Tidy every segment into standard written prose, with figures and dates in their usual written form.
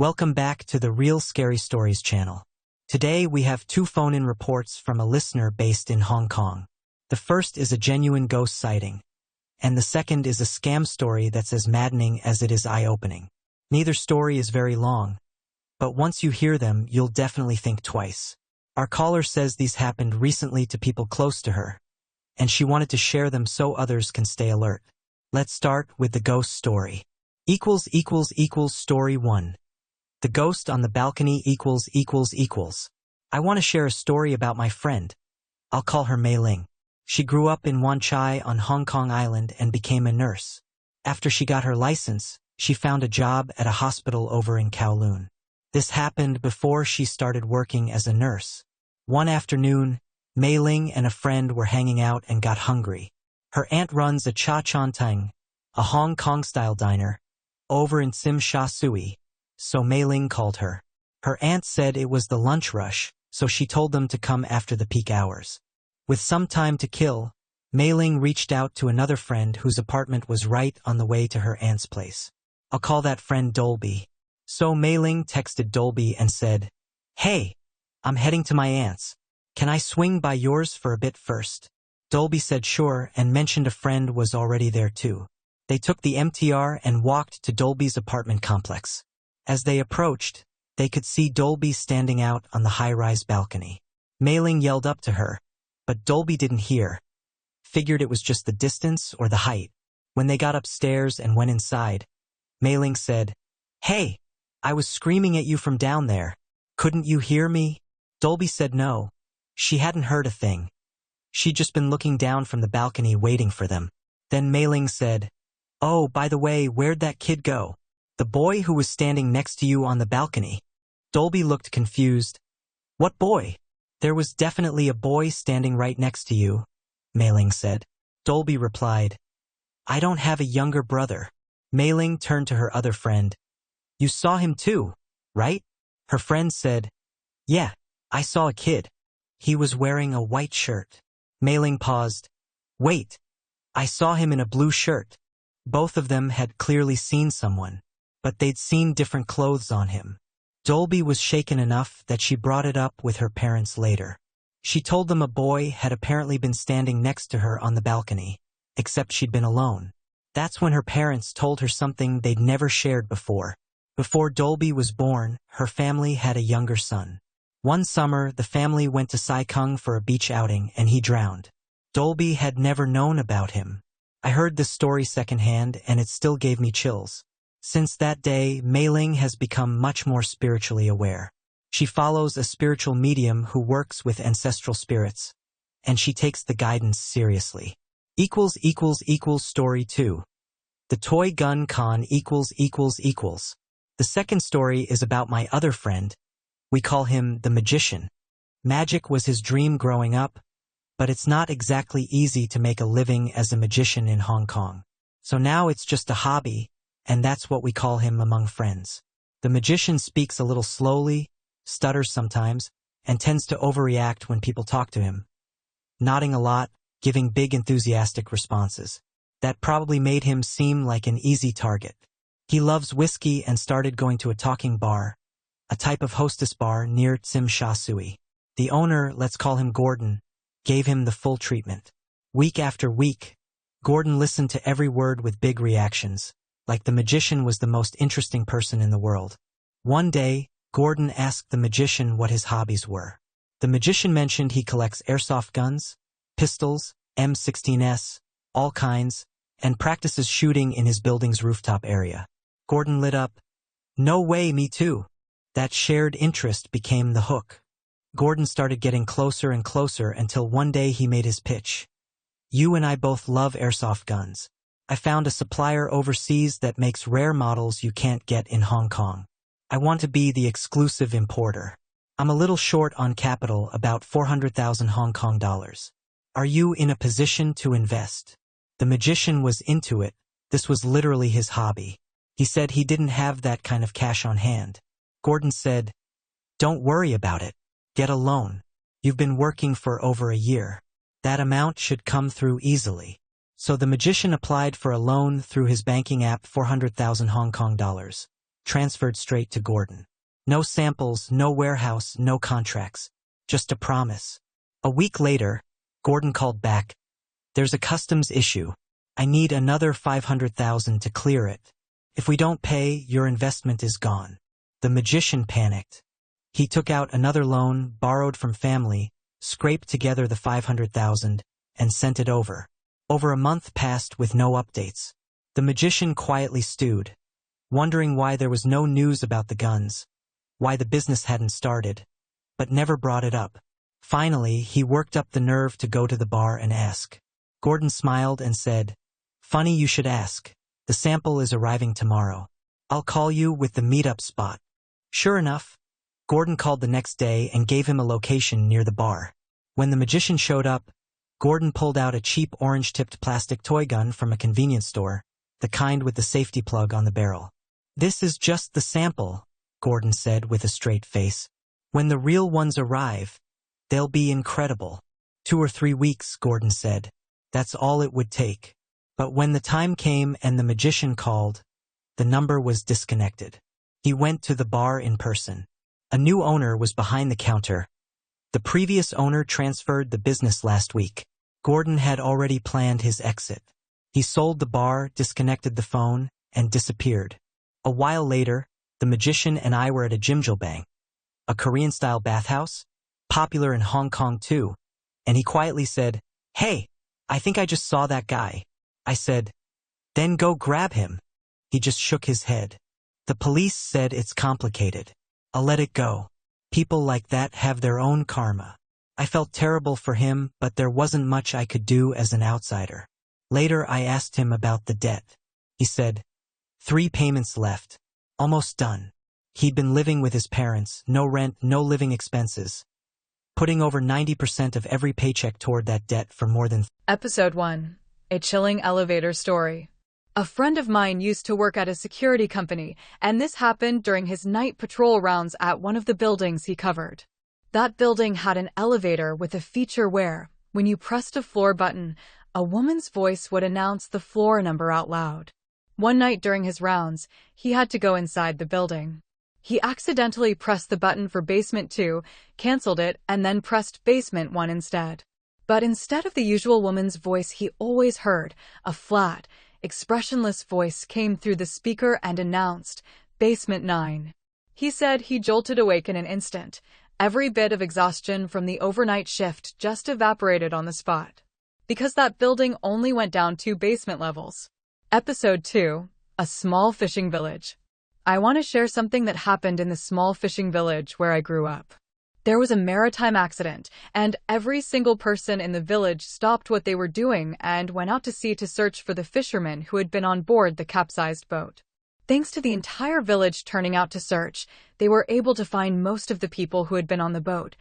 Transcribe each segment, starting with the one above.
Welcome back to the Real Scary Stories channel. Today we have two phone-in reports from a listener based in Hong Kong. The first is a genuine ghost sighting, and the second is a scam story that's as maddening as it is eye-opening. Neither story is very long, but once you hear them, you'll definitely think twice. Our caller says these happened recently to people close to her, and she wanted to share them so others can stay alert. Let's start with the ghost story. Story 1. The ghost on the balcony . I want to share a story about my friend. I'll call her Mei Ling. She grew up in Wan Chai on Hong Kong Island and became a nurse. After she got her license, she found a job at a hospital over in Kowloon. This happened before she started working as a nurse. One afternoon, Mei Ling and a friend were hanging out and got hungry. Her aunt runs a Cha Chan Tang, a Hong Kong-style diner, over in Tsim Sha Tsui, so Mei Ling called her. Her aunt said it was the lunch rush, so she told them to come after the peak hours. With some time to kill, Mei Ling reached out to another friend whose apartment was right on the way to her aunt's place. I'll call that friend Dolby. So Mei Ling texted Dolby and said, "Hey, I'm heading to my aunt's. Can I swing by yours for a bit first?" Dolby said sure and mentioned a friend was already there too. They took the MTR and walked to Dolby's apartment complex. As they approached, they could see Dolby standing out on the high-rise balcony. Mei Ling yelled up to her, but Dolby didn't hear. Figured it was just the distance or the height. When they got upstairs and went inside, Mei Ling said, "Hey, I was screaming at you from down there. Couldn't you hear me?" Dolby said no. She hadn't heard a thing. She'd just been looking down from the balcony waiting for them. Then Mei Ling said, "Oh, by the way, where'd that kid go? The boy who was standing next to you on the balcony?" Dolby looked confused. "What boy?" "There was definitely a boy standing right next to you," Mei Ling said. Dolby replied, "I don't have a younger brother." Mei Ling turned to her other friend. "You saw him too, right?" Her friend said, "Yeah, I saw a kid. He was wearing a white shirt." Mei Ling paused. "Wait, I saw him in a blue shirt." Both of them had clearly seen someone, but they'd seen different clothes on him. Dolby was shaken enough that she brought it up with her parents later. She told them a boy had apparently been standing next to her on the balcony, except she'd been alone. That's when her parents told her something they'd never shared before. Before Dolby was born, her family had a younger son. One summer, the family went to Sai Kung for a beach outing and he drowned. Dolby had never known about him. I heard this story secondhand and it still gave me chills. Since that day, Mei Ling has become much more spiritually aware. She follows a spiritual medium who works with ancestral spirits, and she takes the guidance seriously. Story 2. The Toy Gun Con . The second story is about my other friend. We call him the Magician. Magic was his dream growing up, but it's not exactly easy to make a living as a magician in Hong Kong. So now it's just a hobby, and that's what we call him among friends. The magician speaks a little slowly, stutters sometimes, and tends to overreact when people talk to him, nodding a lot, giving big enthusiastic responses. That probably made him seem like an easy target. He loves whiskey and started going to a talking bar, a type of hostess bar near Tsim Sha Tsui. The owner, let's call him Gordon, gave him the full treatment. Week after week, Gordon listened to every word with big reactions, like the magician was the most interesting person in the world. One day, Gordon asked the magician what his hobbies were. The magician mentioned he collects airsoft guns, pistols, M16s, all kinds, and practices shooting in his building's rooftop area. Gordon lit up. "No way, me too." That shared interest became the hook. Gordon started getting closer and closer until one day he made his pitch. "You and I both love airsoft guns. I found a supplier overseas that makes rare models you can't get in Hong Kong. I want to be the exclusive importer. I'm a little short on capital, about 400,000 Hong Kong dollars. Are you in a position to invest?" The magician was into it. This was literally his hobby. He said he didn't have that kind of cash on hand. Gordon said, "Don't worry about it. Get a loan. You've been working for over a year. That amount should come through easily." So the magician applied for a loan through his banking app, 400,000 Hong Kong dollars. transferred straight to Gordon. No samples, no warehouse, no contracts. Just a promise. A week later, Gordon called back. There's a customs issue. I need another $500,000 to clear it. If we don't pay, your investment is gone. The magician panicked. He took out another loan, borrowed from family, scraped together the $500,000, and sent it over. Over a month passed with no updates. The magician quietly stewed, wondering why there was no news about the guns, why the business hadn't started, but never brought it up. Finally, he worked up the nerve to go to the bar and ask. Gordon smiled and said, "Funny you should ask. The sample is arriving tomorrow. I'll call you with the meetup spot." Sure enough, Gordon called the next day and gave him a location near the bar. When the magician showed up, Gordon pulled out a cheap orange-tipped plastic toy gun from a convenience store, the kind with the safety plug on the barrel. "This is just the sample," Gordon said with a straight face. "When the real ones arrive, they'll be incredible." 2 or 3 weeks, Gordon said. That's all it would take. But when the time came and the magician called, the number was disconnected. He went to the bar in person. A new owner was behind the counter. The previous owner transferred the business last week. Gordon had already planned his exit. He sold the bar, disconnected the phone, and disappeared. A while later, the magician and I were at a Jimjilbang, a Korean-style bathhouse, popular in Hong Kong too, and he quietly said, "Hey, I think I just saw that guy." I said, "Then go grab him." He just shook his head. "The police said it's complicated. I'll let it go. People like that have their own karma." I felt terrible for him, but there wasn't much I could do as an outsider. Later, I asked him about the debt. He said, 3 payments left. Almost done. He'd been living with his parents, no rent, no living expenses, putting over 90% of every paycheck toward that debt for more than... Episode 1. A chilling elevator story. A friend of mine used to work at a security company, and this happened during his night patrol rounds at one of the buildings he covered. That building had an elevator with a feature where, when you pressed a floor button, a woman's voice would announce the floor number out loud. One night during his rounds, he had to go inside the building. He accidentally pressed the button for basement 2, canceled it, and then pressed basement 1 instead. But instead of the usual woman's voice he always heard, a flat, expressionless voice came through the speaker and announced, "Basement 9. He said he jolted awake in an instant. Every bit of exhaustion from the overnight shift just evaporated on the spot. Because that building only went down 2 basement levels. Episode 2. A small fishing village. I want to share something that happened in the small fishing village where I grew up. There was a maritime accident, and every single person in the village stopped what they were doing and went out to sea to search for the fishermen who had been on board the capsized boat. Thanks to the entire village turning out to search, they were able to find most of the people who had been on the boat,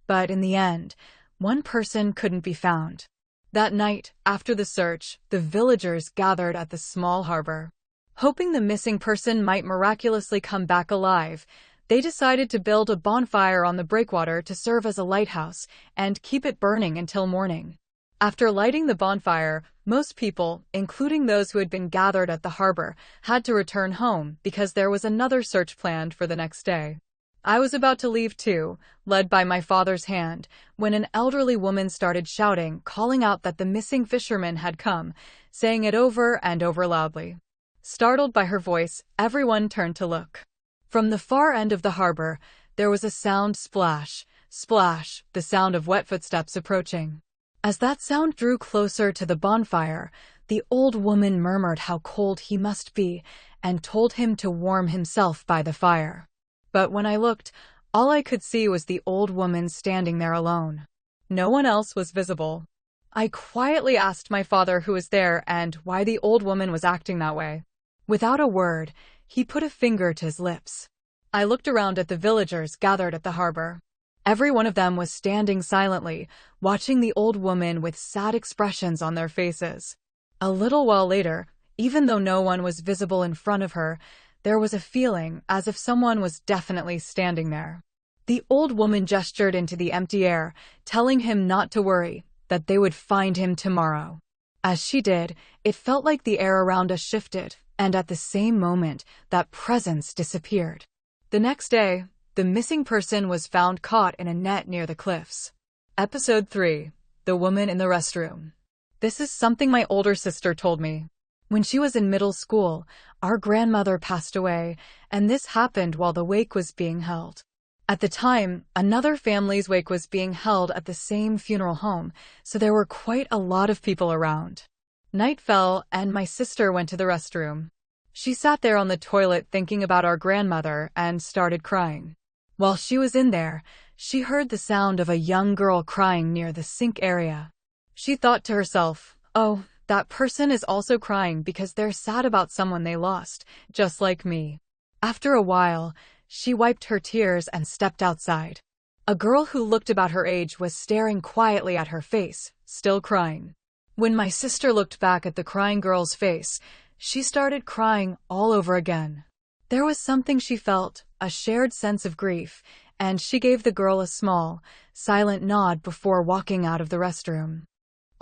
but in the end, one person couldn't be found. That night, after the search, the villagers gathered at the small harbor. Hoping the missing person might miraculously come back alive, they decided to build a bonfire on the breakwater to serve as a lighthouse and keep it burning until morning. After lighting the bonfire, most people, including those who had been gathered at the harbor, had to return home because there was another search planned for the next day. I was about to leave too, led by my father's hand, when an elderly woman started shouting, calling out that the missing fisherman had come, saying it over and over loudly. Startled by her voice, everyone turned to look. From the far end of the harbor, there was a sound splash, splash, the sound of wet footsteps approaching. As that sound drew closer to the bonfire, the old woman murmured how cold he must be and told him to warm himself by the fire. But when I looked, all I could see was the old woman standing there alone. No one else was visible. I quietly asked my father who was there and why the old woman was acting that way. Without a word, he put a finger to his lips. I looked around at the villagers gathered at the harbor. Every one of them was standing silently, watching the old woman with sad expressions on their faces. A little while later, even though no one was visible in front of her, there was a feeling as if someone was definitely standing there. The old woman gestured into the empty air, telling him not to worry, that they would find him tomorrow. As she did, it felt like the air around us shifted, And at the same moment, that presence disappeared. The next day, the missing person was found caught in a net near the cliffs. Episode 3. The Woman in the Restroom. This is something my older sister told me. When she was in middle school, our grandmother passed away, and this happened while the wake was being held. At the time, another family's wake was being held at the same funeral home, so there were quite a lot of people around. Night fell, and my sister went to the restroom. She sat there on the toilet thinking about our grandmother and started crying. While she was in there, she heard the sound of a young girl crying near the sink area. She thought to herself, "Oh, that person is also crying because they're sad about someone they lost, just like me." After a while, she wiped her tears and stepped outside. A girl who looked about her age was staring quietly at her face, still crying. When my sister looked back at the crying girl's face, she started crying all over again. There was something she felt, a shared sense of grief, and she gave the girl a small, silent nod before walking out of the restroom.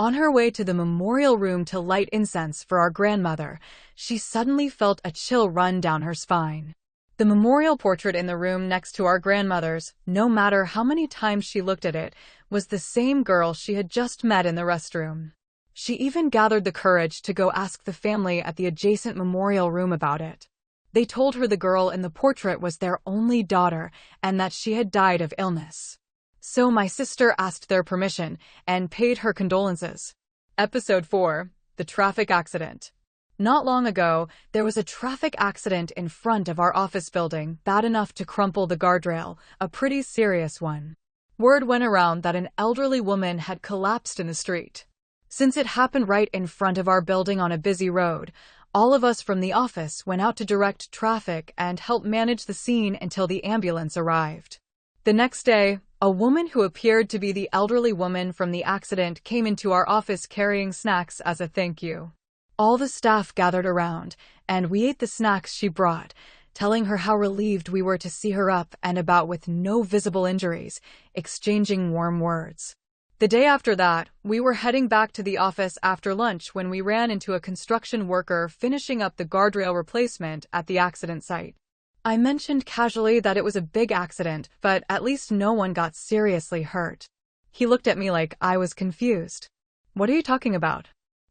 On her way to the memorial room to light incense for our grandmother, she suddenly felt a chill run down her spine. The memorial portrait in the room next to our grandmother's, no matter how many times she looked at it, was the same girl she had just met in the restroom. She even gathered the courage to go ask the family at the adjacent memorial room about it. They told her the girl in the portrait was their only daughter and that she had died of illness. So my sister asked their permission and paid her condolences. Episode 4. The Traffic Accident. Not long ago, there was a traffic accident in front of our office building, bad enough to crumple the guardrail, a pretty serious one. Word went around that an elderly woman had collapsed in the street. Since it happened right in front of our building on a busy road, all of us from the office went out to direct traffic and help manage the scene until the ambulance arrived. The next day, a woman who appeared to be the elderly woman from the accident came into our office carrying snacks as a thank you. All the staff gathered around, and we ate the snacks she brought, telling her how relieved we were to see her up and about with no visible injuries, exchanging warm words. The day after that, we were heading back to the office after lunch when we ran into a construction worker finishing up the guardrail replacement at the accident site. I mentioned casually that it was a big accident, but at least no one got seriously hurt. He looked at me like I was confused. "What are you talking about?"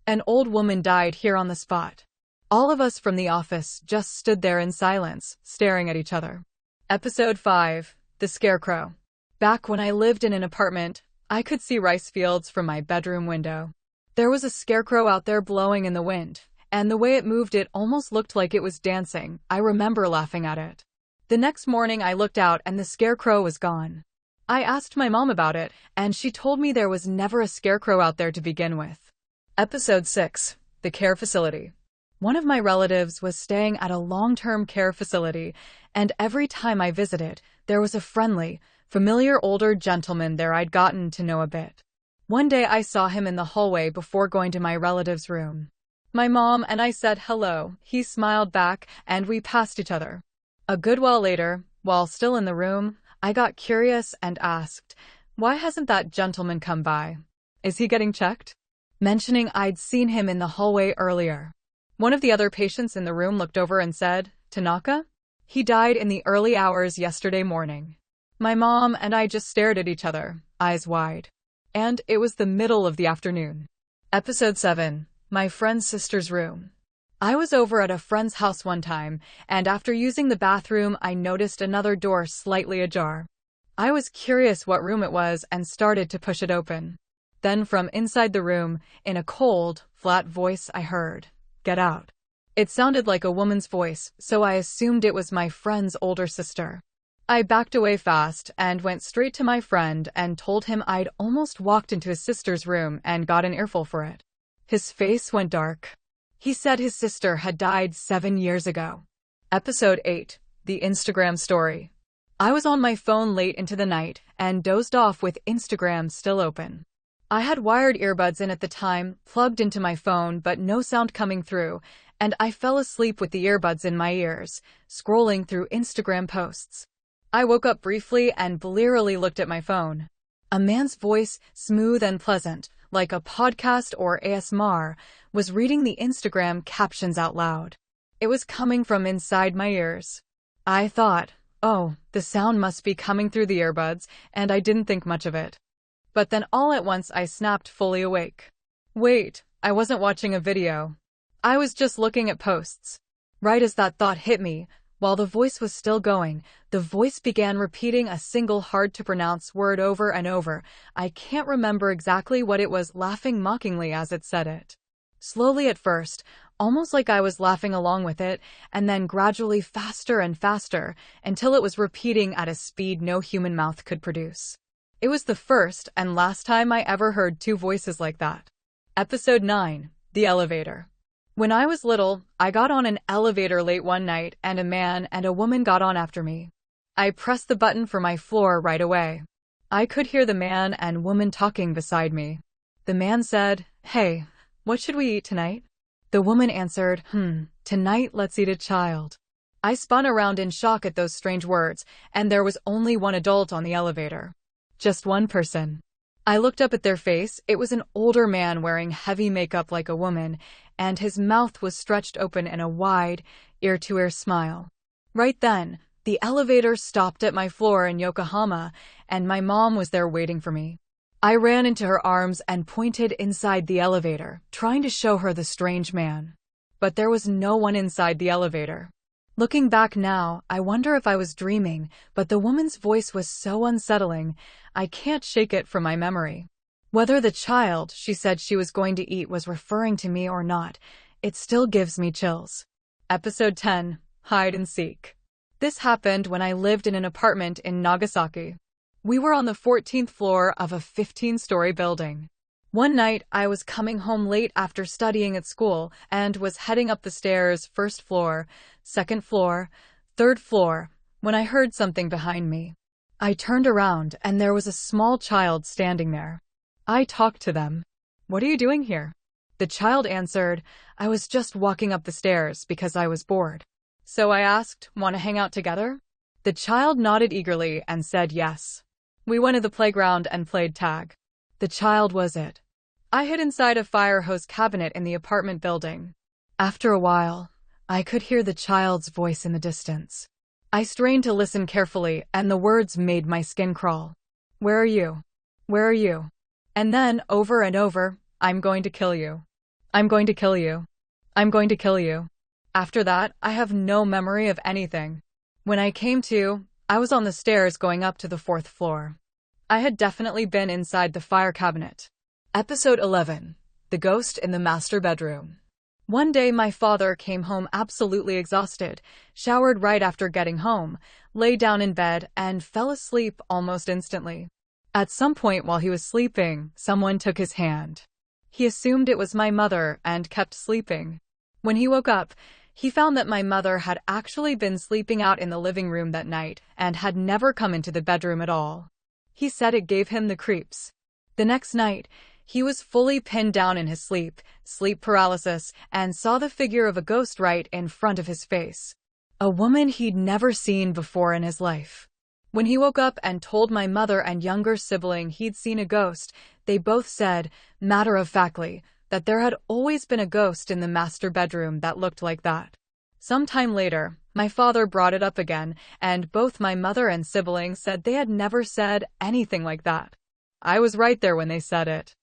"An old woman died here on the spot." All of us from the office just stood there in silence, staring at each other. Episode 5. The Scarecrow. Back when I lived in an apartment, I could see rice fields from my bedroom window. There was a scarecrow out there blowing in the wind, and the way it moved it almost looked like it was dancing. I remember laughing at it. The next morning I looked out and the scarecrow was gone. I asked my mom about it, and she told me there was never a scarecrow out there to begin with. Episode 6. The Care Facility. One of my relatives was staying at a long-term care facility, and every time I visited, there was a friendly, familiar older gentleman there I'd gotten to know a bit. One day I saw him in the hallway before going to my relative's room. My mom and I said hello, he smiled back, and we passed each other. A good while later, while still in the room, I got curious and asked, "Why hasn't that gentleman come by? Is he getting checked?" Mentioning I'd seen him in the hallway earlier. One of the other patients in the room looked over and said, "Tanaka? He died in the early hours yesterday morning." My mom and I just stared at each other, eyes wide. And it was the middle of the afternoon. Episode 7. My friend's sister's room. I was over at a friend's house one time, and after using the bathroom, I noticed another door slightly ajar. I was curious what room it was and started to push it open. Then from inside the room, in a cold, flat voice, I heard, "Get out." It sounded like a woman's voice, so I assumed it was my friend's older sister. I backed away fast and went straight to my friend and told him I'd almost walked into his sister's room and got an earful for it. His face went dark. He said his sister had died 7 years ago. Episode 8. The Instagram Story. I was on my phone late into the night and dozed off with Instagram still open. I had wired earbuds in at the time, plugged into my phone but no sound coming through, and I fell asleep with the earbuds in my ears, scrolling through Instagram posts. I woke up briefly and blearily looked at my phone. A man's voice, smooth and pleasant, like a podcast or ASMR, was reading the Instagram captions out loud. It was coming from inside my ears. I thought, oh, the sound must be coming through the earbuds, and I didn't think much of it. But then all at once I snapped fully awake. Wait, I wasn't watching a video. I was just looking at posts. Right as that thought hit me, while the voice was still going, the voice began repeating a single hard-to-pronounce word over and over. I can't remember exactly what it was, laughing mockingly as it said it. Slowly at first, almost like I was laughing along with it, and then gradually faster and faster, until it was repeating at a speed no human mouth could produce. It was the first and last time I ever heard two voices like that. Episode 9. The Elevator. When I was little, I got on an elevator late one night, and a man and a woman got on after me. I pressed the button for my floor right away. I could hear the man and woman talking beside me. The man said, "Hey, what should we eat tonight?" The woman answered, "Tonight let's eat a child." I spun around in shock at those strange words, and there was only one adult on the elevator. Just one person. I looked up at their face. It was an older man wearing heavy makeup like a woman, and his mouth was stretched open in a wide, ear-to-ear smile. Right then, the elevator stopped at my floor in Yokohama, and my mom was there waiting for me. I ran into her arms and pointed inside the elevator, trying to show her the strange man. But there was no one inside the elevator. Looking back now, I wonder if I was dreaming, but the woman's voice was so unsettling, I can't shake it from my memory. Whether the child she said she was going to eat was referring to me or not, it still gives me chills. Episode 10. Hide and Seek. This happened when I lived in an apartment in Nagasaki. We were on the 14th floor of a 15-story building. One night, I was coming home late after studying at school and was heading up the stairs, first floor, second floor, third floor, when I heard something behind me. I turned around and there was a small child standing there. I talked to them. "What are you doing here?" The child answered, "I was just walking up the stairs because I was bored." So I asked, "Want to hang out together?" The child nodded eagerly and said yes. We went to the playground and played tag. The child was it. I hid inside a fire hose cabinet in the apartment building. After a while, I could hear the child's voice in the distance. I strained to listen carefully, and the words made my skin crawl. "Where are you? Where are you?" And then, over and over, "I'm going to kill you. I'm going to kill you. I'm going to kill you." After that, I have no memory of anything. When I came to, I was on the stairs going up to the 4th floor. I had definitely been inside the fire cabinet. Episode 11. The Ghost in the Master Bedroom. One day my father came home absolutely exhausted, showered right after getting home, lay down in bed, and fell asleep almost instantly. At some point while he was sleeping, someone took his hand. He assumed it was my mother and kept sleeping. When he woke up, he found that my mother had actually been sleeping out in the living room that night and had never come into the bedroom at all. He said it gave him the creeps. The next night, he was fully pinned down in his sleep paralysis, and saw the figure of a ghost right in front of his face. A woman he'd never seen before in his life. When he woke up and told my mother and younger sibling he'd seen a ghost, they both said, matter-of-factly, that there had always been a ghost in the master bedroom that looked like that. Sometime later, my father brought it up again, and both my mother and siblings said they had never said anything like that. I was right there when they said it.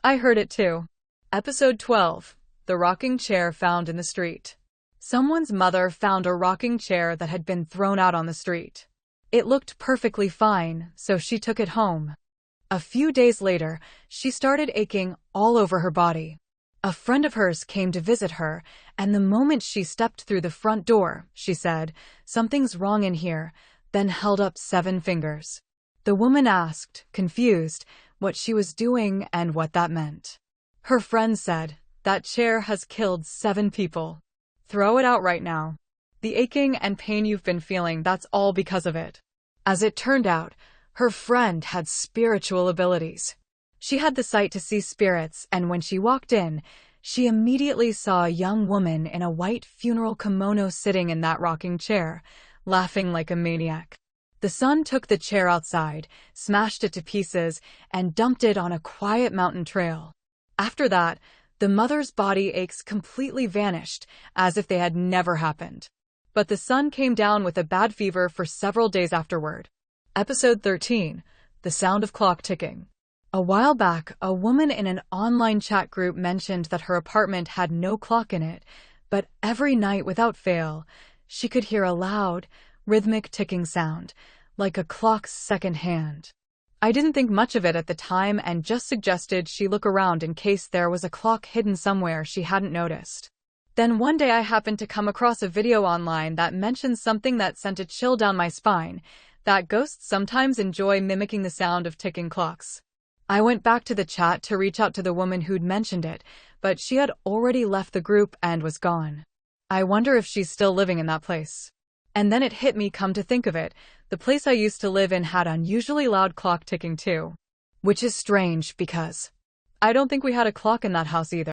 I heard it too. Episode 12. The Rocking Chair Found in the Street. Someone's mother found a rocking chair that had been thrown out on the street. It looked perfectly fine, so she took it home. A few days later, she started aching all over her body. A friend of hers came to visit her, and the moment she stepped through the front door, she said, "Something's wrong in here," then held up 7 fingers. The woman asked, confused, what she was doing and what that meant. Her friend said, "That chair has killed 7 people. Throw it out right now. The aching and pain you've been feeling, that's all because of it." As it turned out, her friend had spiritual abilities. She had the sight to see spirits, and when she walked in, she immediately saw a young woman in a white funeral kimono sitting in that rocking chair, laughing like a maniac. The son took the chair outside, smashed it to pieces, and dumped it on a quiet mountain trail. After that, The mother's body aches completely vanished, as if they had never happened. But the son came down with a bad fever for several days afterward. Episode 13. The Sound of Clock Ticking. A while back, a woman in an online chat group mentioned that her apartment had no clock in it, but every night without fail, she could hear a loud, rhythmic ticking sound, like a clock's second hand. I didn't think much of it at the time and just suggested she look around in case there was a clock hidden somewhere she hadn't noticed. Then one day I happened to come across a video online that mentioned something that sent a chill down my spine, that ghosts sometimes enjoy mimicking the sound of ticking clocks. I went back to the chat to reach out to the woman who'd mentioned it, but she had already left the group and was gone. I wonder if she's still living in that place. And then it hit me, come to think of it, the place I used to live in had unusually loud clock ticking too. Which is strange because I don't think we had a clock in that house either.